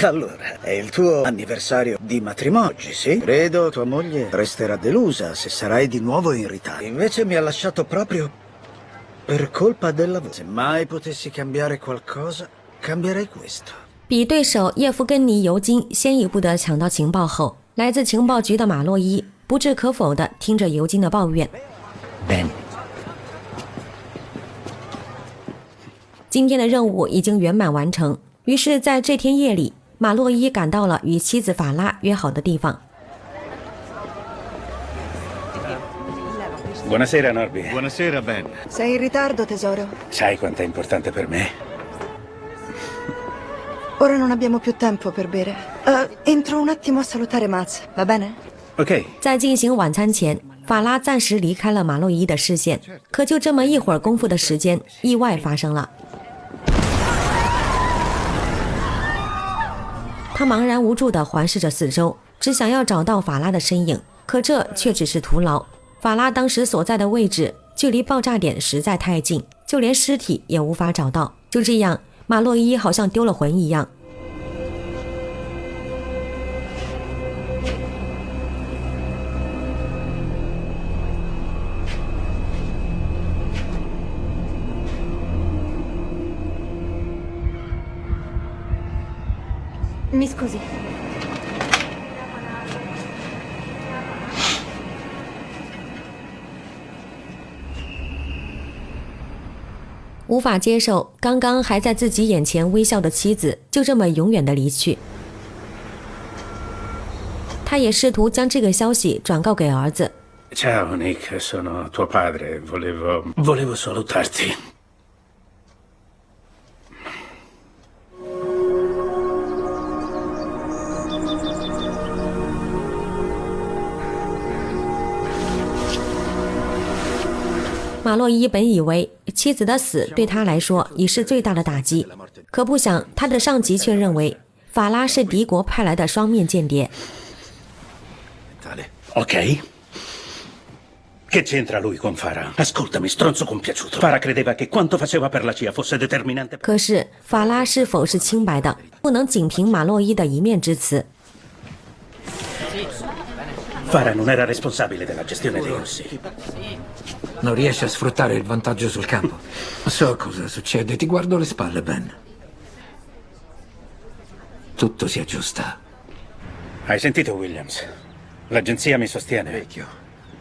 Allora, è il tuo anniversario di matrimonio, sì? Credo tua moglie resterà delusa se sarai di nuovo in ritardo. Invece mi ha lasciato proprio per colpa del lavoro. Se mai potessi cambiare qualcosa, cambierei questo. 比对手叶夫根尼·尤金先一步的抢到情报后，来自情报局的马洛伊不置可否的听着尤金的抱怨。Ben. 今天的任务已经圆满完成，于是在这天夜里，马洛伊赶到了与妻子法拉约好的地方。Buonasera, Norby. Buonasera, Ben. Sei in ritardo, tesoro? Sai quanto è importante per me? Ora non abbiamo più tempo per bere. Entro un attimo a salutare Max, va bene? Ok. 在进行晚餐前，法拉暂时离开了马洛伊的视线，可就这么一会儿功夫的时间，意外发生了。他茫然无助地环视着四周，只想要找到法拉的身影，可这却只是徒劳。法拉当时所在的位置距离爆炸点实在太近，就连尸体也无法找到。就这样，马洛伊好像丢了魂一样。Mi scusi. 无法接受刚刚还在自己眼前微笑的妻子就这么永远的离去。他也试图将这个消息转告给儿子。 Ciao, Nick. Sono tuo padre. Volevo salutarti. 马洛伊本以为妻子的死对他来说已是最大的打击，可不想他的上级却认为法拉是敌国派来的双面间谍。Ok. Che c'entra lui con Farah? Ascoltami, stronzo compiaciuto. Farah credeva che quanto faceva per la CIA fosse determinante. 可是法拉是否是清白的，不能仅凭马洛伊的一面之词。 Farah non era responsabile della gestione dei russi. Non riesce a sfruttare il vantaggio sul campo. So cosa succede, ti guardo le spalle, Ben. Tutto si aggiusta. Hai sentito, Williams? L'agenzia mi sostiene. Vecchio.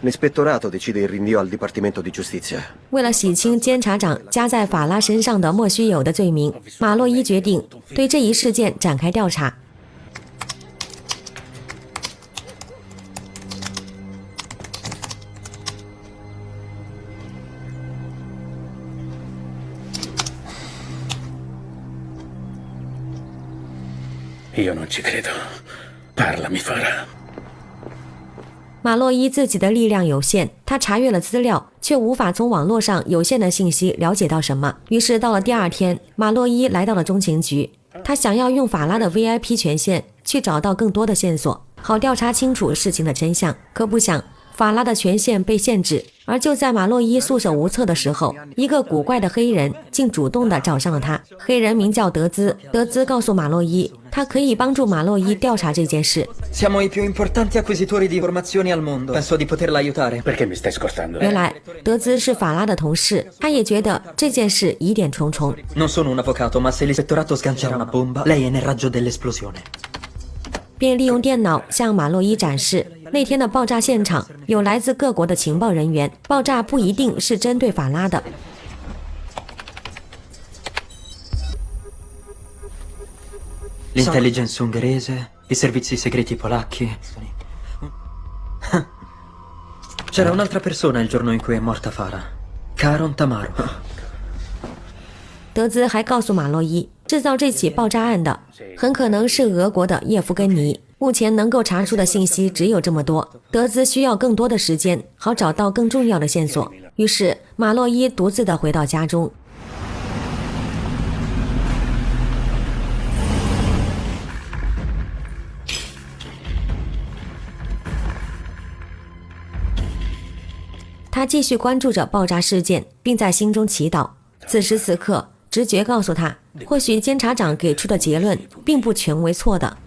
L'ispettorato decide il rinvio al Dipartimento di Giustizia. 为了洗清监察长加在法拉身上的莫须有的罪名，马洛伊决定对这一事件展开调查。 Io non ci credo. Parlami, Farah. 马洛伊自己的力量有限，他查阅了资料，却无法从网络上有限的信息了解到什么。于是到了第二天，马洛伊来到了中情局，他想要用法拉的 VIP 权限去找到更多的线索，好调查清楚事情的真相。可不想，法拉的权限被限制，而就在马洛伊束手无策的时候，一个古怪的黑人竟主动地找上了他。黑人名叫德兹，德兹告诉马洛伊，他可以帮助马洛伊调查这件事。 Siamo i più importanti acquisitori di informazioni al mondo. Penso di poterla aiutare. Perché mi stai scostando? 原来德兹是法拉的同事，他也觉得这件事疑点重重。 Non sono un avvocato, ma se l'ispettorato sgancia una bomba, lei è nel raggio dell'esplosione. 便利用电脑向马洛伊展示那天的爆炸现场有来自各国的情报人员，爆炸不一定是针对法拉的。 L'intelligence ungherese, i servizi segreti polacchi. C'era un'altra persona il giorno in cui è morta Farah. Caron Tamaro. 德兹还告诉马洛伊，制造这起爆炸案的很可能是俄国的叶夫根尼。目前能够查出的信息只有这么多，德兹需要更多的时间，好找到更重要的线索。于是马洛伊独自的回到家中。 他继续关注着爆炸事件，并在心中祈祷。此时此刻，直觉告诉他，或许监察长给出的结论并不全为错的。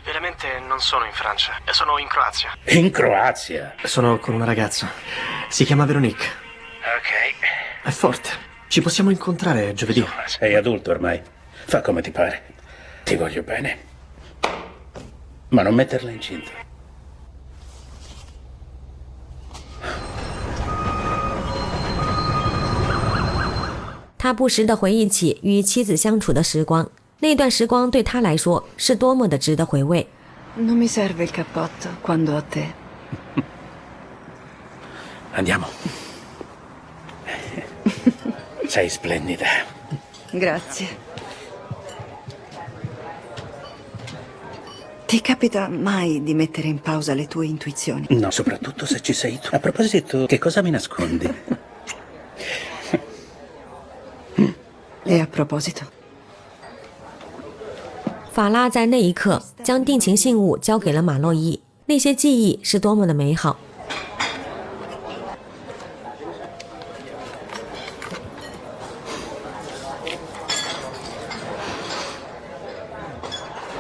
Veramente non sono in Francia, sono in Croazia. In Croazia? Sono con una ragazza. Si chiama Veronique. Ok. È forte. Ci possiamo incontrare giovedì. Sei adulto ormai. Fa come ti pare. Ti voglio bene. Ma non metterla incinta. 他不时地回忆起与妻子相处的时光，那段时光对他来说是多么的值得回味。 Non mi serve il cappotto quando ho te. Andiamo. Sei splendida. Grazie. Ti capita mai di mettere in pausa le tue intuizioni? No, soprattutto se ci sei tu. A proposito, che cosa mi nascondi? E a proposito? 法拉在那一刻将定情信物交给了马洛伊，那些记忆是多么的美好。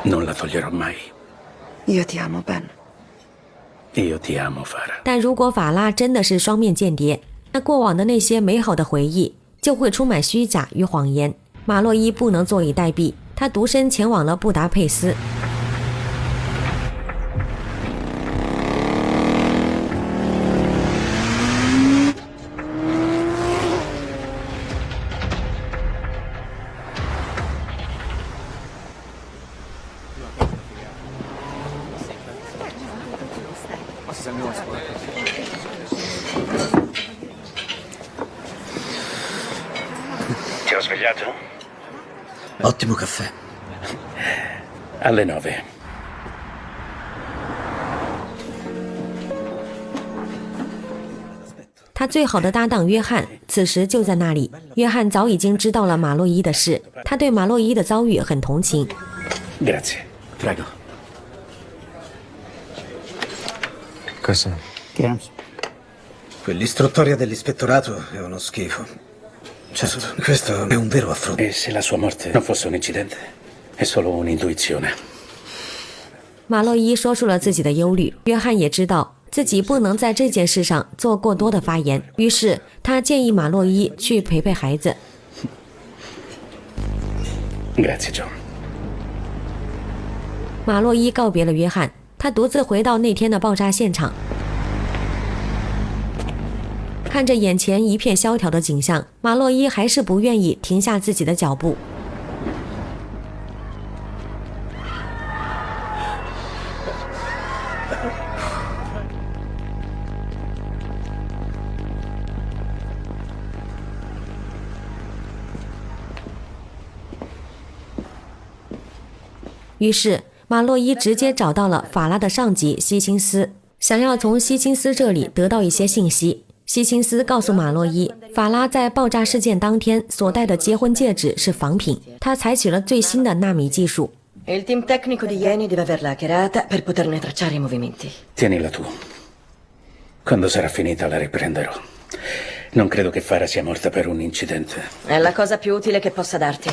Non la toglierò mai. Io ti amo, Ben. Io ti amo, Farah. 但如果法拉真的是双面间谍，那过往的那些美好的回忆就会充满虚假与谎言。马洛伊不能坐以待毙，他独身前往了布达佩斯。 Ti ho svegliato? Ottimo caffè. Alle 9. 他最好的搭档约翰此时就在那里。约翰早已经知道了马洛伊的事，他对马洛伊的遭遇很同情。 Grazie. Prego. Cosa? Quell'istruttoria dell'ispettorato è uno schifo. Certo, questo è un vero affronto. E se la sua morte non fosse un incidente? È solo un'intuizione. 马洛伊说出了自己的忧虑，约翰也知道自己不能在这件事上做过多的发言，于是他建议马洛伊去陪陪孩子。 Grazie, John. 马洛伊告别了约翰，他独自回到那天的爆炸现场。 看着眼前一片萧条的景象，马洛伊还是不愿意停下自己的脚步。于是，马洛伊直接找到了法拉的上级希钦斯，想要从希钦斯这里得到一些信息。 希钦斯告诉马洛伊，法拉在爆炸事件当天所戴的结婚戒指是仿品，他采取了最新的纳米技术。 Il team tecnico di Ieni deve averla hackerata per poterne tracciare i movimenti. Tienila tu. Quando sarà finita la riprenderò. Non credo che Farah sia morta per un incidente. È la cosa più utile che possa darti.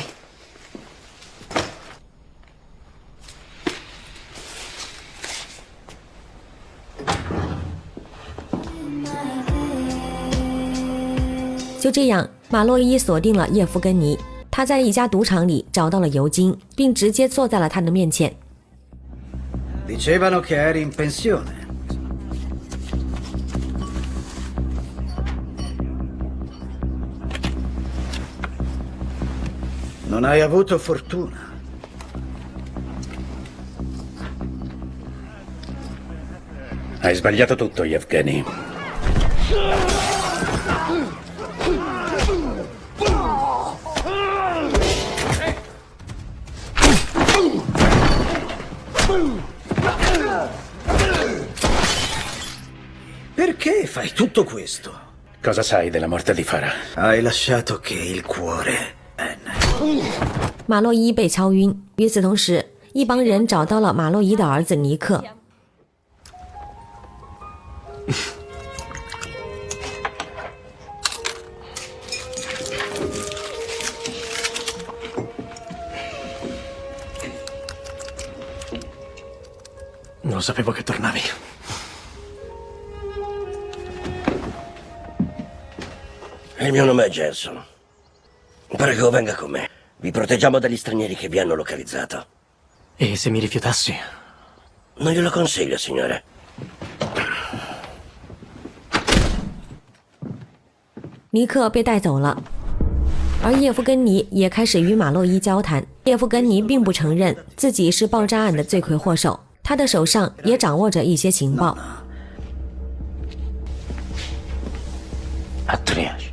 就这样，马洛伊锁定了叶夫根尼。他在一家赌场里找到了尤金，并直接坐在了他的面前。 Dicevano che eri in pensione. Non hai avuto fortuna. Hai sbagliato tutto, Yevgeny. Perché fai tutto questo? Cosa sai della morte di Farah? Hai lasciato che il cuore... 马洛伊被敲晕。与此同时，一帮人找到了马洛伊的儿子尼克。non sapevo che tornavi. Il mio nome è Jensen. Prego, venga con me. Vi proteggiamo dagli stranieri che vi hanno localizzato. E se mi rifiutassi? Non glielo consiglio, signore. 尼克被带走了，而叶夫根尼也开始与马洛伊交谈。叶夫根尼并不承认自己是爆炸案的罪魁祸首，他的手上也掌握着一些情报。A triage.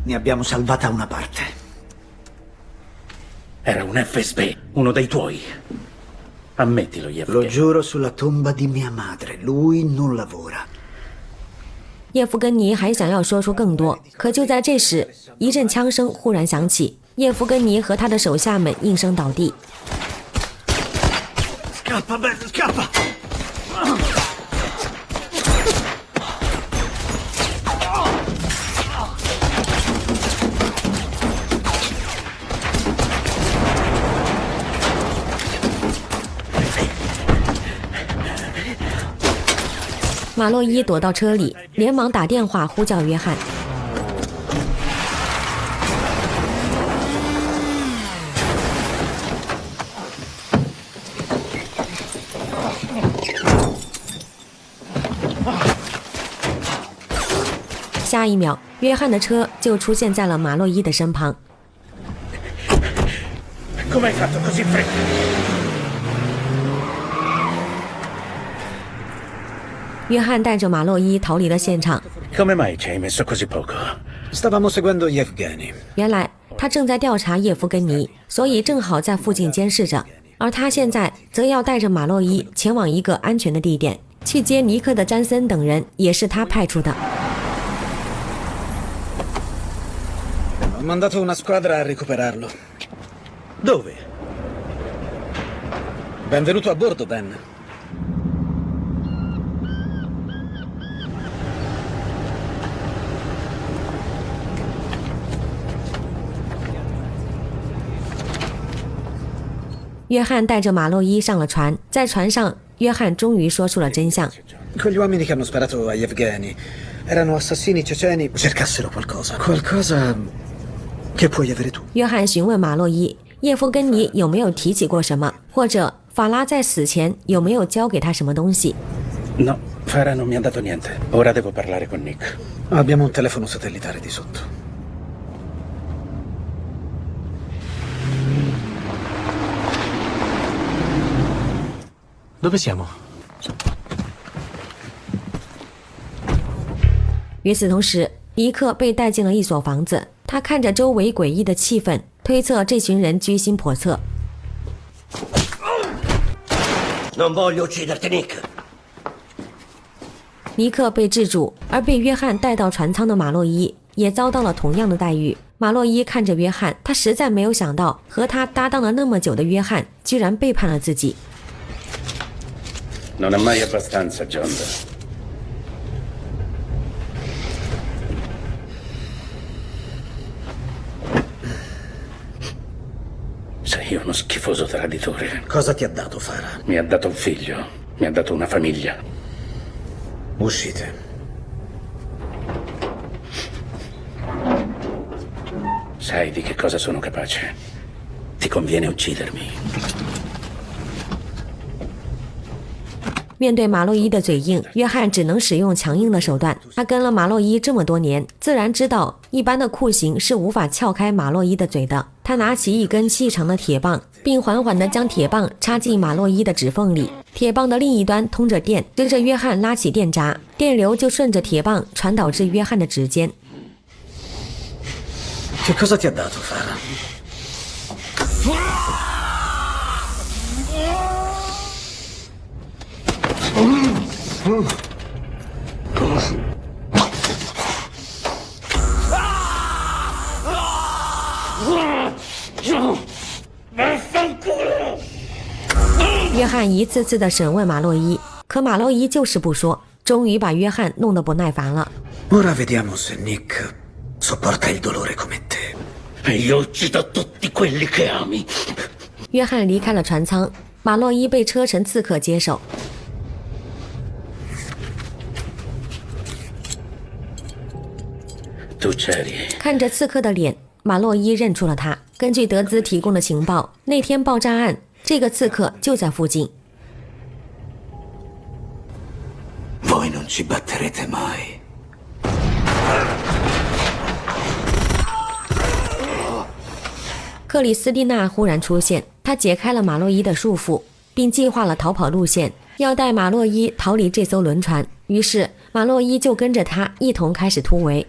Ne abbiamo salvata una parte. Era un FSB, uno dei tuoi. Ammettilo, Lo Yevgeny. giuro sulla tomba di mia madre, lui non lavora. 叶夫根尼还想要说出更多，可就在这时，一阵枪声忽然响起，叶夫根尼和他的手下们应声倒地。 Scappa, Ben, scappa! “马洛伊躲到车里，连忙打电话呼叫约翰。下一秒，约翰的车就出现在了马洛伊的身旁。 Come hai fatto così fretta? 约翰带着马洛伊逃离了现场。 Come mai ci hai messo così poco? Stavamo seguendo Yevgeny. 原来他正在调查叶夫根尼，所以正好在附近监视着。而他现在则要带着马洛伊前往一个安全的地点，去接尼克的詹森等人，也是他派出的。 Ho mandato una squadra a recuperarlo. Dove? Benvenuto a bordo, Ben. “约翰带着马洛伊上了船，在船上，约翰终于说出了真相。 Quegli uomini che hanno sparato a Yevgeny erano assassini ceceni. Cercassero qualcosa. Qualcosa che puoi avere tu. 约翰询问马洛伊，叶夫根尼有没有提起过什么，或者法拉在死前有没有交给他什么东西。 No, Farah non mi ha dato niente. Ora devo parlare con Nick. Abbiamo un telefono satellitare di sotto. Dove siamo? 与此同时，尼克被带进了一所房子，他看着周围诡异的气氛，推测这群人居心叵测。 Non voglio ucciderti, Nick. 尼克被制住，而被约翰带到船舱的马洛伊也遭到了同样的待遇。马洛伊看着约翰，他实在没有想到，和他搭档了那么久的约翰居然背叛了自己。 Non è mai abbastanza, John. Sei uno schifoso traditore. Cosa ti ha dato Farah? Mi ha dato un figlio, mi ha dato una famiglia. Uscite. Sai di che cosa sono capace? Ti conviene uccidermi. 面对马洛伊的嘴硬，约翰只能使用强硬的手段。他跟了马洛伊这么多年，自然知道一般的酷刑是无法撬开马洛伊的嘴的。他拿起一根细长的铁棒，并缓缓地将铁棒插进马洛伊的指缝里。铁棒的另一端通着电，随着约翰拉起电闸，电流就顺着铁棒传导至约翰的指尖。 Che cosa ti ha dato Farah? Vaffanculo! 约翰一次次地审问马洛伊，可马洛伊就是不说，终于把约翰弄得不耐烦了。Ora vediamo se Nick sopporta il dolore come te. E io uccido tutti quelli che ami. 约翰离开了船舱，马洛伊被车臣刺客接手。Tu c'eri. 看着刺客的脸，马洛伊认出了他。根据德兹提供的情报，那天爆炸案，这个刺客就在附近。Voi non ci batterete mai. 克里斯蒂娜忽然出现，她解开了马洛伊的束缚，并计划了逃跑路线，要带马洛伊逃离这艘轮船。于是马洛伊就跟着他一同开始突围。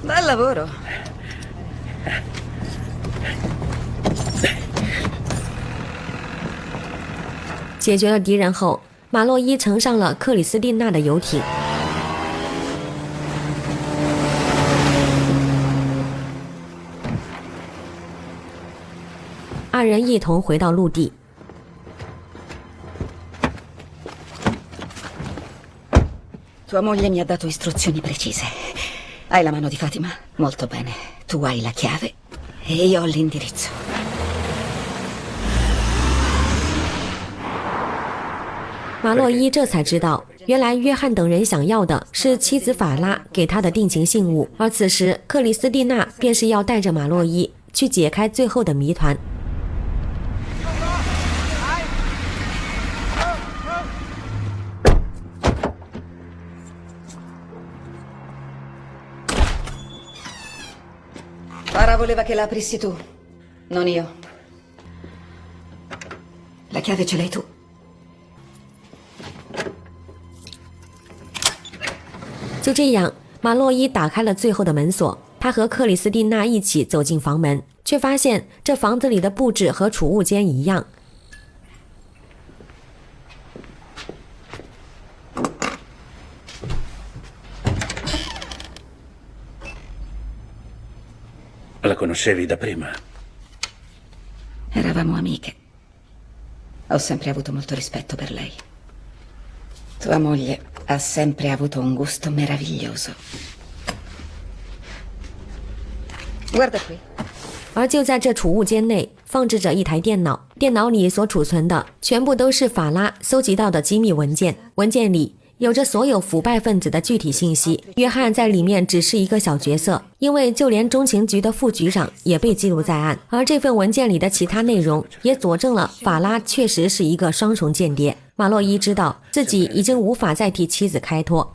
Bel lavoro. 解决了敌人后，马洛伊乘上了克里斯蒂娜的游艇。二人一同回到陆地。Tua moglie mi ha dato istruzioni precise. Hai la mano di Fatima? Molto bene. Tu hai la chiave e io ho l'indirizzo. 马洛伊这才知道，原来约翰等人想要的是妻子法拉给他的定情信物，而此时克里斯蒂娜便是要带着马洛伊去解开最后的谜团。Farah voleva che la aprissi tu, non io. La chiave ce l'hai tu. 就这样，马洛伊打开了最后的门锁。他和克里斯蒂娜一起走进房门，却发现这房子里的布置和储物间一样。La conoscevi da prima? Eravamo amiche. Ho sempre avuto molto rispetto per lei. Tua moglie ha sempre avuto un gusto meraviglioso. Guarda qui. 而就在这储物间内，放置着一台电脑，电脑里所储存的全部都是法拉搜集到的机密文件，文件里有着所有腐败分子的具体信息。约翰在里面只是一个小角色，因为就连中情局的副局长也被记录在案。而这份文件里的其他内容也佐证了法拉确实是一个双重间谍。马洛伊知道自己已经无法再替妻子开脱。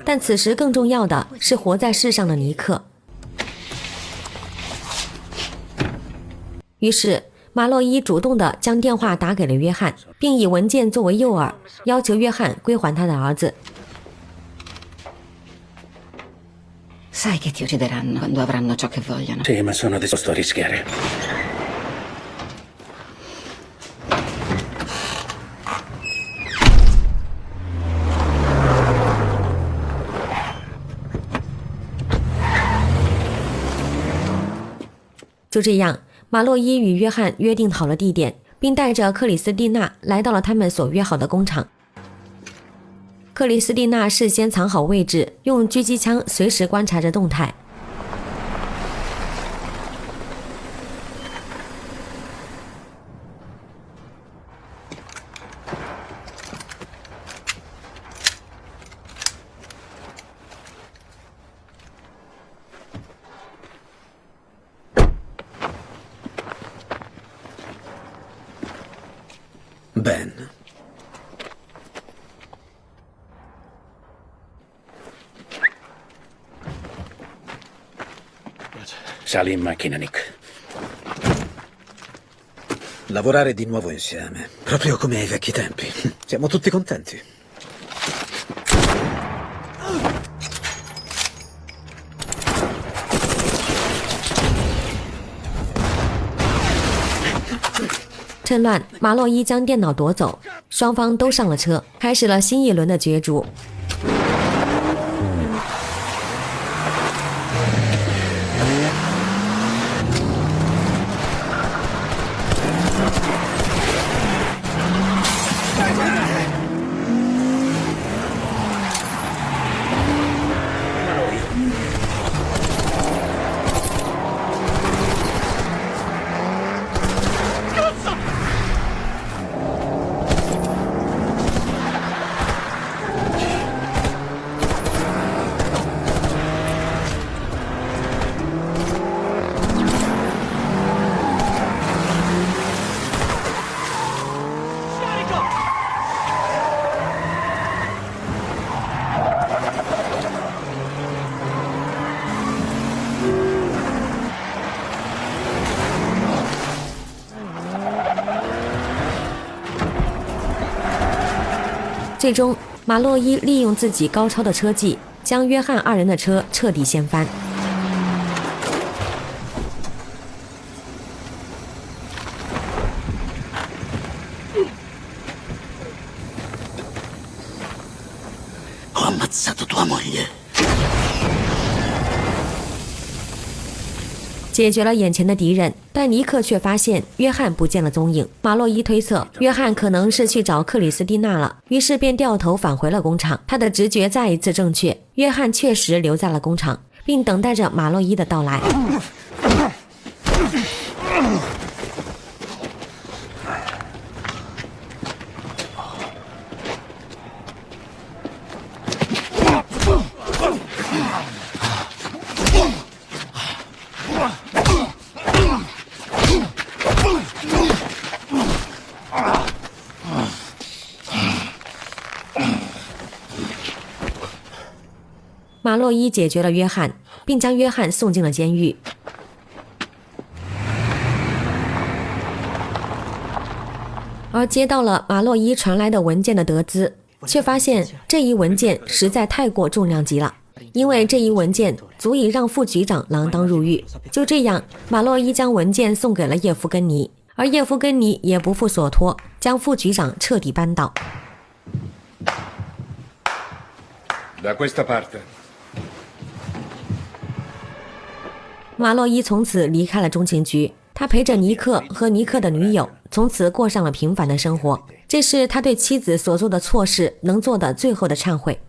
但此时更重要的是活在世上的尼克。于是马洛伊主动地将电话打给了约翰，并以文件作为诱饵，要求约翰归还他的儿子。Sai che ti uccideranno quando avranno ciò che vogliono. Sì, ma sono disposto a rischiare. 就这样，马洛伊与约翰约定好了地点，并带着克里斯蒂娜来到了他们所约好的工厂。克里斯蒂娜事先藏好位置，用狙击枪随时观察着动态。Ben. Sali in macchina, Nick. Lavorare di nuovo insieme, proprio come ai vecchi tempi. Siamo tutti contenti.趁乱，马洛伊将电脑夺走，双方都上了车，开始了新一轮的角逐。最终，马洛伊利用自己高超的车技，将约翰二人的车彻底掀翻。Ho ammazzato tua moglie. 解决了眼前的敌人，但尼克却发现约翰不见了踪影。马洛伊推测约翰可能是去找克里斯蒂娜了，于是便掉头返回了工厂。他的直觉再一次正确，约翰确实留在了工厂，并等待着马洛伊的到来。马洛伊解决了约翰，并将约翰送进了监狱。而接到了马洛伊传来的文件的德兹，却发现这一文件实在太过重量级了，因为这一文件足以让副局长锒铛入狱。就这样，马洛伊将文件送给了叶夫根尼，而叶夫根尼也不负所托，将副局长彻底扳倒。Da questa parte. 马洛伊从此离开了中情局，他陪着尼克和尼克的女友，从此过上了平凡的生活。这是他对妻子所做的错事能做的最后的忏悔。